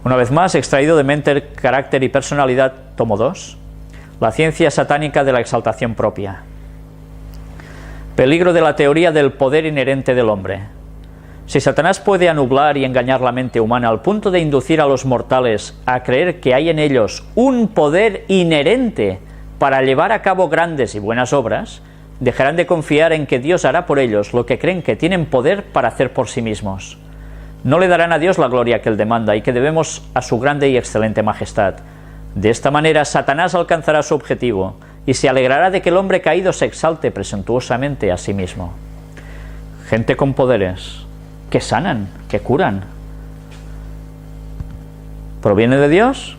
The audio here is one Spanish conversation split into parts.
Una vez más, extraído de Mente, Carácter y Personalidad, tomo 2, la ciencia satánica de la exaltación propia. Peligro de la teoría del poder inherente del hombre. Si Satanás puede anublar y engañar la mente humana al punto de inducir a los mortales a creer que hay en ellos un poder inherente para llevar a cabo grandes y buenas obras, dejarán de confiar en que Dios hará por ellos lo que creen que tienen poder para hacer por sí mismos. No le darán a Dios la gloria que Él demanda y que debemos a su grande y excelente majestad. De esta manera, Satanás alcanzará su objetivo y se alegrará de que el hombre caído se exalte presuntuosamente a sí mismo. Gente con poderes que sanan, que curan. ¿Proviene de Dios?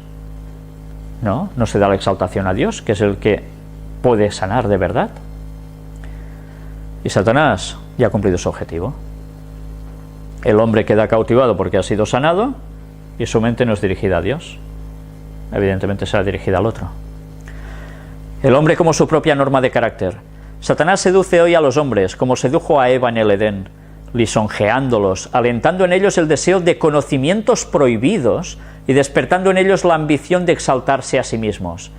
No, no se da la exaltación a Dios, que es el que puede sanar de verdad. Y Satanás ya ha cumplido su objetivo. El hombre queda cautivado porque ha sido sanado y su mente no es dirigida a Dios. Evidentemente será dirigida al otro. El hombre como su propia norma de carácter. Satanás seduce hoy a los hombres como sedujo a Eva en el Edén, lisonjeándolos, alentando en ellos el deseo de conocimientos prohibidos y despertando en ellos la ambición de exaltarse a sí mismos.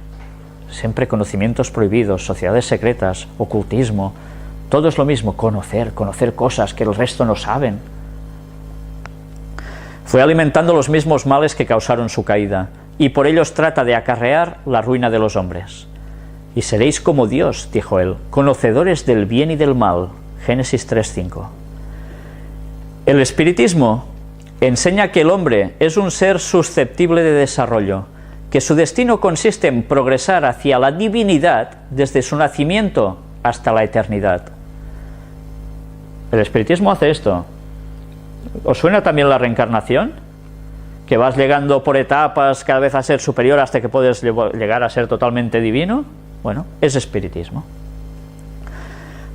Siempre conocimientos prohibidos, sociedades secretas, ocultismo, todo es lo mismo, conocer cosas que el resto no saben. Fue alimentando los mismos males que causaron su caída, y por ellos trata de acarrear la ruina de los hombres. Y seréis como Dios, dijo él, conocedores del bien y del mal. Génesis 3:5. El espiritismo enseña que el hombre es un ser susceptible de desarrollo, que su destino consiste en progresar hacia la divinidad desde su nacimiento hasta la eternidad. El espiritismo hace esto. ¿Os suena también la reencarnación? Que vas llegando por etapas cada vez a ser superior hasta que puedes llegar a ser totalmente divino. Bueno, es espiritismo.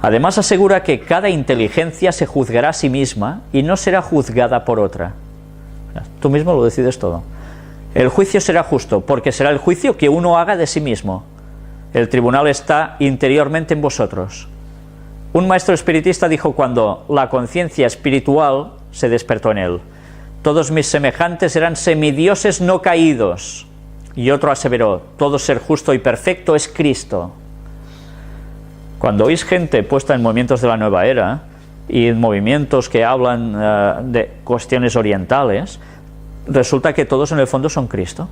Además asegura que cada inteligencia se juzgará a sí misma y no será juzgada por otra. Tú mismo lo decides todo. El juicio será justo, porque será el juicio que uno haga de sí mismo. El tribunal está interiormente en vosotros. Un maestro espiritista dijo cuando la conciencia espiritual se despertó en él: todos mis semejantes eran semidioses no caídos. Y otro aseveró: todo ser justo y perfecto es Cristo. Cuando oís gente puesta en movimientos de la nueva era y en movimientos que hablan de cuestiones orientales, resulta que todos en el fondo son Cristo,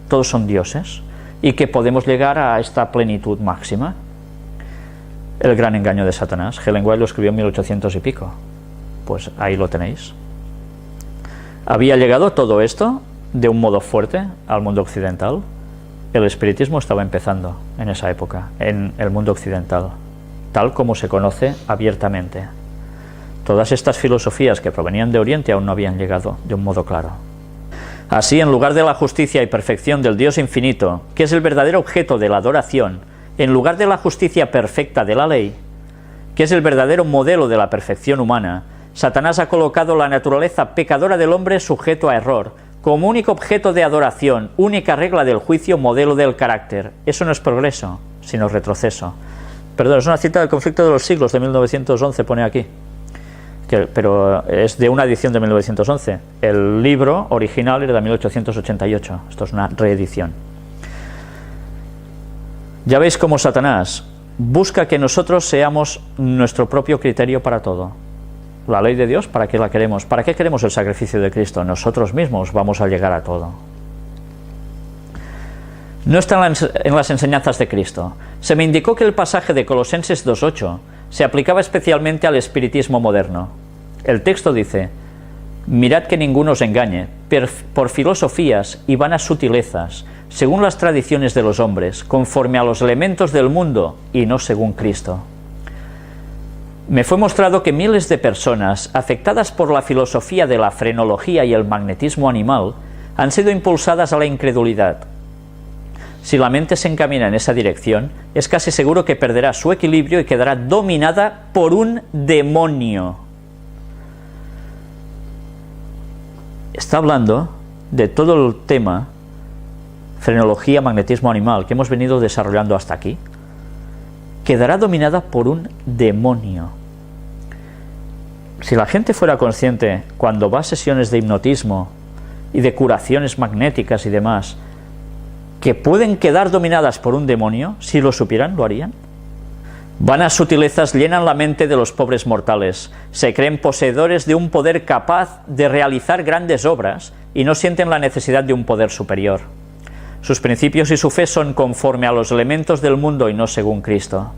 todos son dioses, y que podemos llegar a esta plenitud máxima. El gran engaño de Satanás. Helen White lo escribió en 1800 y pico. Pues ahí lo tenéis. Había llegado todo esto de un modo fuerte al mundo occidental. El espiritismo estaba empezando en esa época, en el mundo occidental, tal como se conoce abiertamente. Todas estas filosofías que provenían de Oriente aún no habían llegado de un modo claro. Así, en lugar de la justicia y perfección del Dios infinito, que es el verdadero objeto de la adoración, en lugar de la justicia perfecta de la ley, que es el verdadero modelo de la perfección humana, Satanás ha colocado la naturaleza pecadora del hombre sujeto a error, como único objeto de adoración, única regla del juicio, modelo del carácter. Eso no es progreso, sino retroceso. Perdón, es una cita del Conflicto de los Siglos de 1911, pone aquí. Pero es de una edición de 1911. El libro original era de 1888. Esto es una reedición. Ya veis cómo Satanás busca que nosotros seamos nuestro propio criterio para todo. La ley de Dios, ¿para qué la queremos? ¿Para qué queremos el sacrificio de Cristo? Nosotros mismos vamos a llegar a todo. No está en las enseñanzas de Cristo. Se me indicó que el pasaje de Colosenses 2:8 se aplicaba especialmente al espiritismo moderno. El texto dice: mirad que ninguno os engañe, por filosofías y vanas sutilezas, según las tradiciones de los hombres, conforme a los elementos del mundo y no según Cristo. Me fue mostrado que miles de personas afectadas por la filosofía de la frenología y el magnetismo animal han sido impulsadas a la incredulidad. Si la mente se encamina en esa dirección, es casi seguro que perderá su equilibrio y quedará dominada por un demonio. Está hablando de todo el tema frenología, magnetismo animal que hemos venido desarrollando hasta aquí. Quedará dominada por un demonio. Si la gente fuera consciente cuando va a sesiones de hipnotismo y de curaciones magnéticas y demás, que pueden quedar dominadas por un demonio, si lo supieran, lo harían. Vanas sutilezas llenan la mente de los pobres mortales, se creen poseedores de un poder capaz de realizar grandes obras y no sienten la necesidad de un poder superior. Sus principios y su fe son conforme a los elementos del mundo y no según Cristo.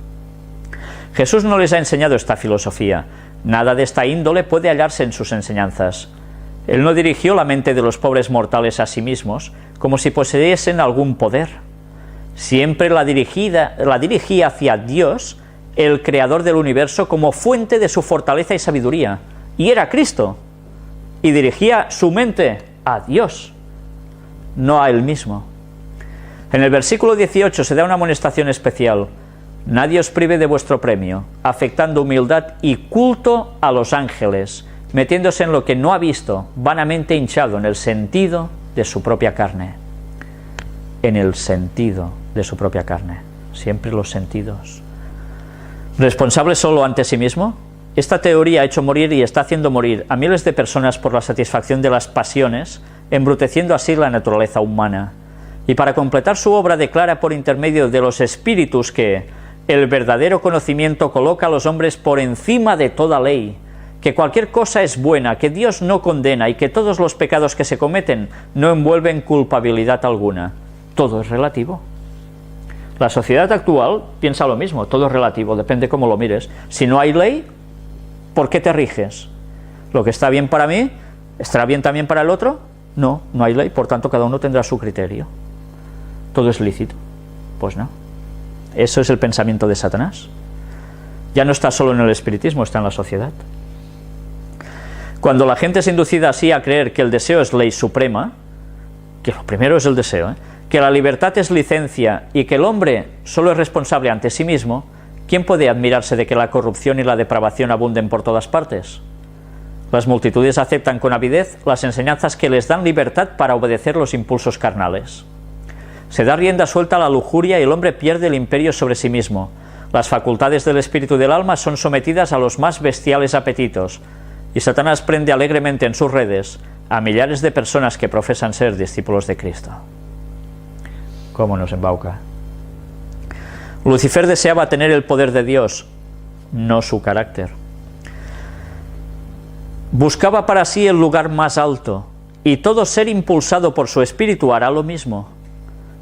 Jesús no les ha enseñado esta filosofía, nada de esta índole puede hallarse en sus enseñanzas. Él no dirigió la mente de los pobres mortales a sí mismos, como si poseyesen algún poder. Siempre la dirigía hacia Dios, el creador del universo, como fuente de su fortaleza y sabiduría, y era Cristo, y dirigía su mente a Dios, no a él mismo. En el versículo 18 se da una amonestación especial: nadie os prive de vuestro premio, afectando humildad y culto a los ángeles, metiéndose en lo que no ha visto, vanamente hinchado en el sentido de su propia carne. En el sentido de su propia carne, siempre los sentidos. ¿Responsable solo ante sí mismo? Esta teoría ha hecho morir y está haciendo morir a miles de personas por la satisfacción de las pasiones, embruteciendo así la naturaleza humana. Y para completar su obra declara por intermedio de los espíritus que el verdadero conocimiento coloca a los hombres por encima de toda ley, que cualquier cosa es buena, que Dios no condena y que todos los pecados que se cometen no envuelven culpabilidad alguna. Todo es relativo. La sociedad actual piensa lo mismo, todo es relativo, depende cómo lo mires. Si no hay ley, ¿por qué te riges? ¿Lo que está bien para mí, estará bien también para el otro? No, no hay ley, por tanto cada uno tendrá su criterio. ¿Todo es lícito? Pues no. Eso es el pensamiento de Satanás. Ya no está solo en el espiritismo, está en la sociedad. Cuando la gente es inducida así a creer que el deseo es ley suprema, que lo primero es el deseo, que la libertad es licencia y que el hombre solo es responsable ante sí mismo, ¿quién puede admirarse de que la corrupción y la depravación abunden por todas partes? Las multitudes aceptan con avidez las enseñanzas que les dan libertad para obedecer los impulsos carnales. Se da rienda suelta a la lujuria y el hombre pierde el imperio sobre sí mismo. Las facultades del espíritu y del alma son sometidas a los más bestiales apetitos, y Satanás prende alegremente en sus redes a millares de personas que profesan ser discípulos de Cristo. ¿Cómo nos embauca? Lucifer deseaba tener el poder de Dios, no su carácter. Buscaba para sí el lugar más alto, y todo ser impulsado por su espíritu hará lo mismo.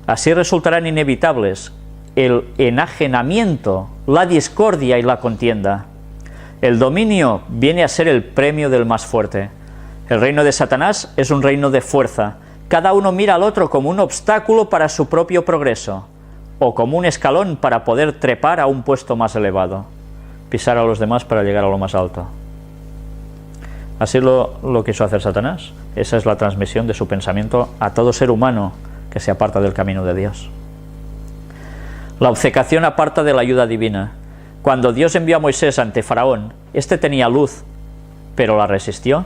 Así resultarán inevitables el enajenamiento, la discordia y la contienda. El dominio viene a ser el premio del más fuerte. El reino de Satanás es un reino de fuerza. Cada uno mira al otro como un obstáculo para su propio progreso, o como un escalón para poder trepar a un puesto más elevado, pisar a los demás para llegar a lo más alto. Así lo quiso hacer Satanás. Esa es la transmisión de su pensamiento a todo ser humano que se aparta del camino de Dios. La obcecación aparta de la ayuda divina. Cuando Dios envió a Moisés ante Faraón, éste tenía luz, pero la resistió.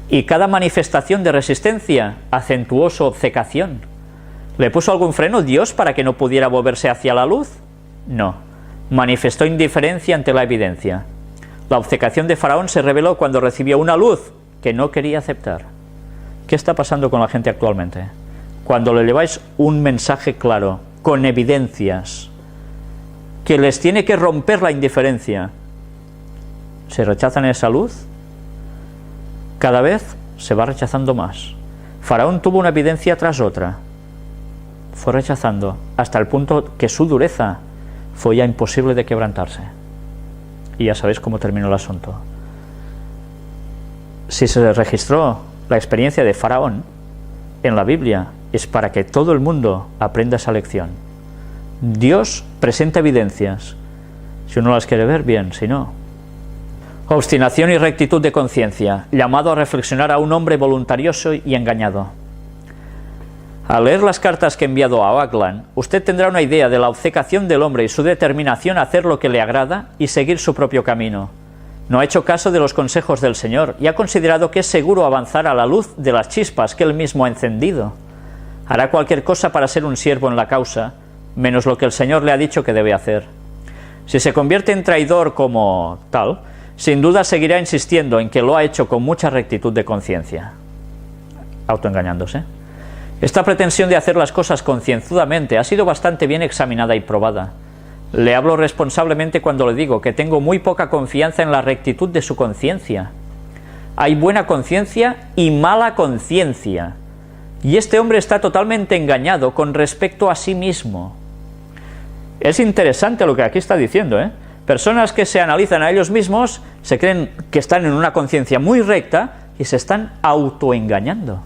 Y cada manifestación de resistencia acentuó su obcecación. ¿Le puso algún freno Dios para que no pudiera volverse hacia la luz? No. Manifestó indiferencia ante la evidencia. La obcecación de Faraón se reveló cuando recibió una luz que no quería aceptar. ¿Qué está pasando con la gente actualmente? Cuando le lleváis un mensaje claro, con evidencias, que les tiene que romper la indiferencia, ¿se rechazan esa luz? Cada vez se va rechazando más. Faraón tuvo una evidencia tras otra. Fue rechazando hasta el punto que su dureza fue ya imposible de quebrantarse. Y ya sabéis cómo terminó el asunto. Si se registró la experiencia de Faraón en la Biblia, es para que todo el mundo aprenda esa lección. Dios presenta evidencias. Si uno las quiere ver, bien, si no. Obstinación y rectitud de conciencia, llamado a reflexionar a un hombre voluntarioso y engañado. Al leer las cartas que he enviado a Oakland, usted tendrá una idea de la obcecación del hombre y su determinación a hacer lo que le agrada y seguir su propio camino. No ha hecho caso de los consejos del Señor y ha considerado que es seguro avanzar a la luz de las chispas que él mismo ha encendido. Hará cualquier cosa para ser un siervo en la causa, menos lo que el Señor le ha dicho que debe hacer. Si se convierte en traidor como tal, sin duda seguirá insistiendo en que lo ha hecho con mucha rectitud de conciencia. autoengañándose. Esta pretensión de hacer las cosas concienzudamente ha sido bastante bien examinada y probada. Le hablo responsablemente cuando le digo que tengo muy poca confianza en la rectitud de su conciencia. Hay buena conciencia y mala conciencia, y este hombre está totalmente engañado con respecto a sí mismo. Es interesante lo que aquí está diciendo, ¿eh? Personas que se analizan a ellos mismos, se creen que están en una conciencia muy recta y se están autoengañando.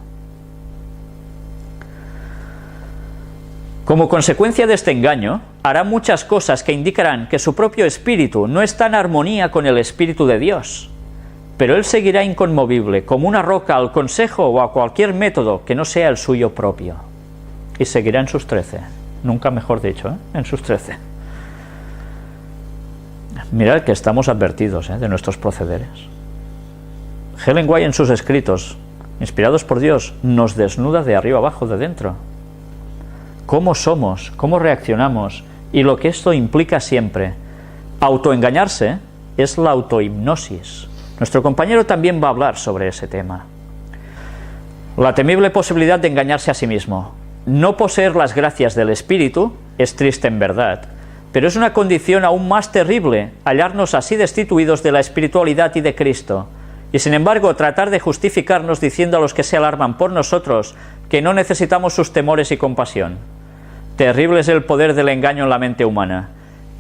Como consecuencia de este engaño, hará muchas cosas que indicarán que su propio espíritu no está en armonía con el Espíritu de Dios, pero él seguirá inconmovible, como una roca, al consejo o a cualquier método que no sea el suyo propio, y seguirá en sus 13, nunca mejor dicho, en sus 13. Mirad que estamos advertidos de nuestros procederes. Ellen White en sus escritos, inspirados por Dios, nos desnuda de arriba abajo, de dentro. Cómo somos, cómo reaccionamos y lo que esto implica siempre. Autoengañarse es la autohipnosis. Nuestro compañero también va a hablar sobre ese tema. La temible posibilidad de engañarse a sí mismo. No poseer las gracias del Espíritu es triste en verdad, pero es una condición aún más terrible hallarnos así destituidos de la espiritualidad y de Cristo, y sin embargo tratar de justificarnos diciendo a los que se alarman por nosotros que no necesitamos sus temores y compasión. Terrible es el poder del engaño en la mente humana.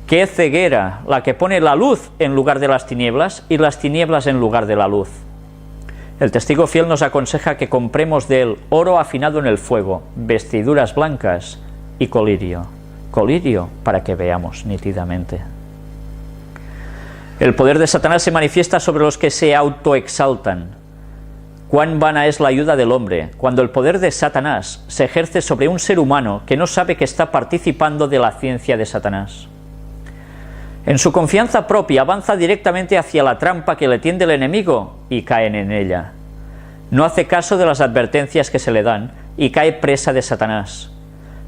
¡Qué ceguera la que pone la luz en lugar de las tinieblas y las tinieblas en lugar de la luz! El testigo fiel nos aconseja que compremos de él oro afinado en el fuego, vestiduras blancas y colirio. Colirio para que veamos nítidamente. El poder de Satanás se manifiesta sobre los que se autoexaltan. Cuán vana es la ayuda del hombre cuando el poder de Satanás se ejerce sobre un ser humano que no sabe que está participando de la ciencia de Satanás. En su confianza propia avanza directamente hacia la trampa que le tiende el enemigo y caen en ella. No hace caso de las advertencias que se le dan y cae presa de Satanás.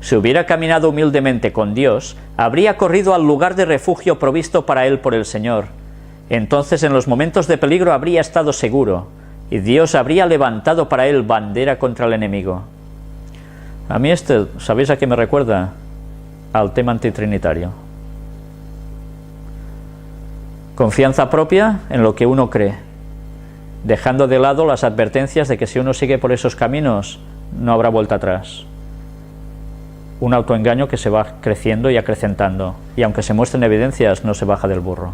Si hubiera caminado humildemente con Dios, habría corrido al lugar de refugio provisto para él por el Señor. Entonces en los momentos de peligro habría estado seguro, y Dios habría levantado para él bandera contra el enemigo. A mí ¿sabéis a qué me recuerda? Al tema antitrinitario. Confianza propia en lo que uno cree, dejando de lado las advertencias de que si uno sigue por esos caminos, no habrá vuelta atrás. Un autoengaño que se va creciendo y acrecentando, y aunque se muestren evidencias, no se baja del burro.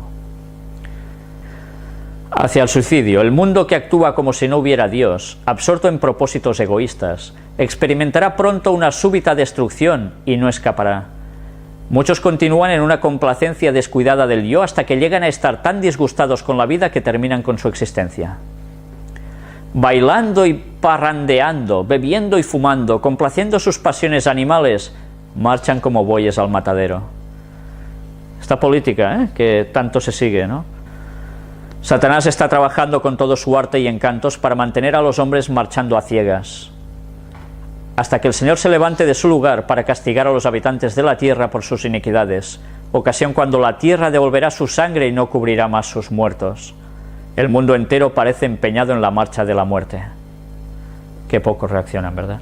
Hacia el suicidio, el mundo que actúa como si no hubiera Dios, absorto en propósitos egoístas, experimentará pronto una súbita destrucción y no escapará. Muchos continúan en una complacencia descuidada del yo hasta que llegan a estar tan disgustados con la vida que terminan con su existencia. Bailando y parrandeando, bebiendo y fumando, complaciendo sus pasiones animales, marchan como bueyes al matadero. Esta política que tanto se sigue, ¿no? Satanás está trabajando con todo su arte y encantos para mantener a los hombres marchando a ciegas, hasta que el Señor se levante de su lugar para castigar a los habitantes de la tierra por sus iniquidades, ocasión cuando la tierra devolverá su sangre y no cubrirá más sus muertos. El mundo entero parece empeñado en la marcha de la muerte. Qué poco reaccionan, ¿verdad?